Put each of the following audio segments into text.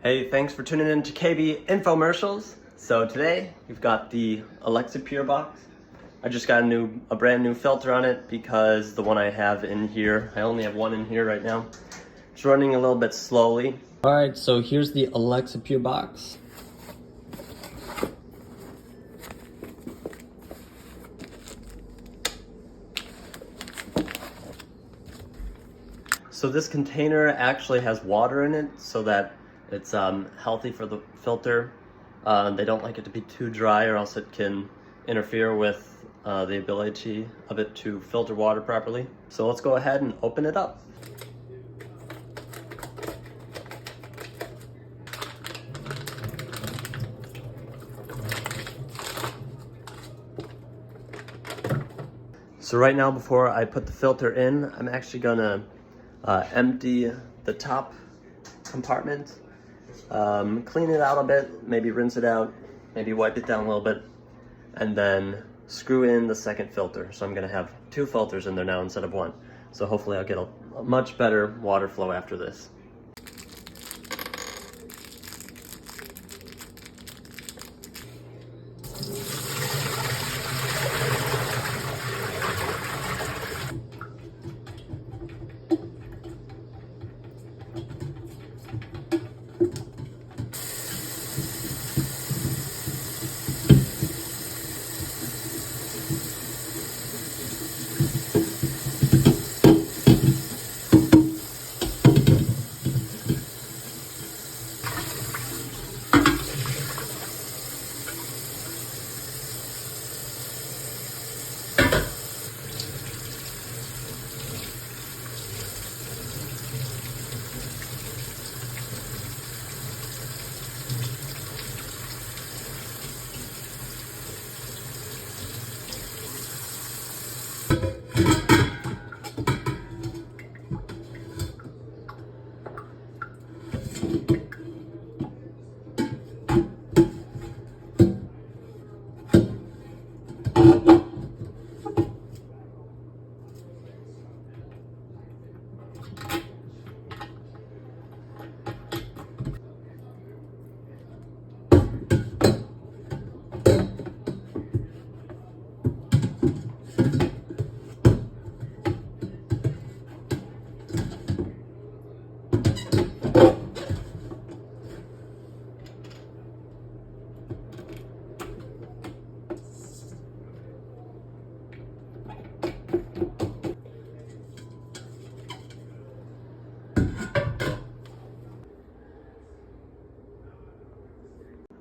Hey, thanks for tuning in to KB Infomercials. So today we've got the AlexaPure box. I just got a brand new filter on it because the one I have in here, I only have one in here right now. It's running a little bit slowly. All right, so here's the AlexaPure box. So this container actually has water in it so that it's healthy for the filter. They don't like it to be too dry or else it can interfere with the ability of it to filter water properly. So let's go ahead and open it up. So right now, before I put the filter in, I'm actually gonna empty the top compartment, clean it out a bit, maybe rinse it out, maybe wipe it down a little bit, and then screw in the second filter. So I'm gonna have two filters in there now instead of one. So hopefully I'll get a much better water flow after this.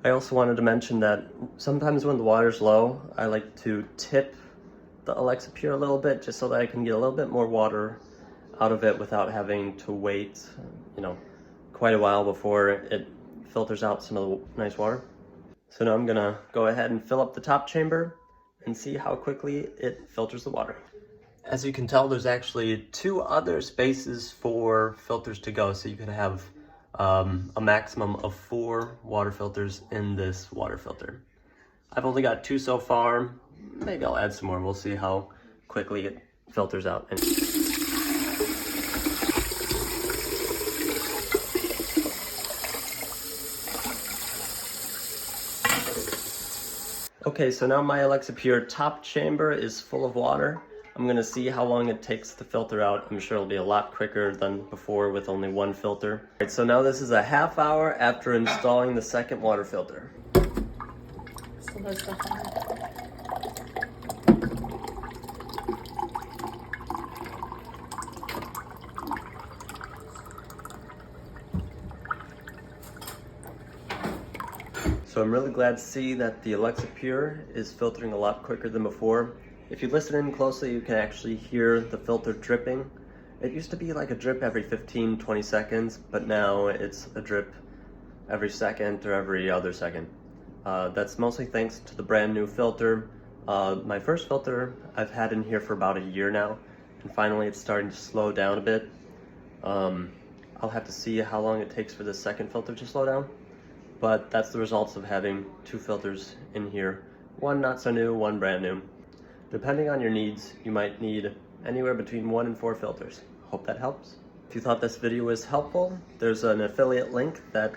I also wanted to mention that sometimes when the water's low, I like to tip the AlexaPure a little bit just so that I can get a little bit more water out of it without having to wait, quite a while before it filters out some of the nice water. So now I'm gonna go ahead and fill up the top chamber and see how quickly it filters the water. As you can tell, there's actually two other spaces for filters to go, so you can have a maximum of 4 water filters in this water filter. I've only got 2 so far. Maybe I'll add some more. We'll see how quickly it filters out. Okay, so now my AlexaPure top chamber is full of water. I'm gonna see how long it takes to filter out. I'm sure it'll be a lot quicker than before with only one filter. All right, so now this is a half hour after installing the second water filter. So that's the So I'm really glad to see that the AlexaPure is filtering a lot quicker than before. If you listen in closely, you can actually hear the filter dripping. It used to be like a drip every 15-20 seconds, but now it's a drip every second or every other second. That's mostly thanks to the brand new filter. My first filter I've had in here for about a year now, and finally it's starting to slow down a bit. I'll have to see how long it takes for the second filter to slow down, but that's the results of having 2 filters in here. One not so new, one brand new. Depending on your needs, you might need anywhere between 1 and 4 filters. Hope that helps. If you thought this video was helpful, there's an affiliate link that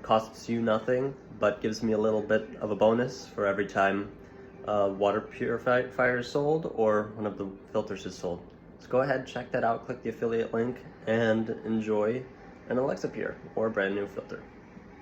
costs you nothing, but gives me a little bit of a bonus for every time a water purifier is sold or one of the filters is sold. So go ahead, check that out, click the affiliate link, and enjoy an AlexaPure or a brand new filter.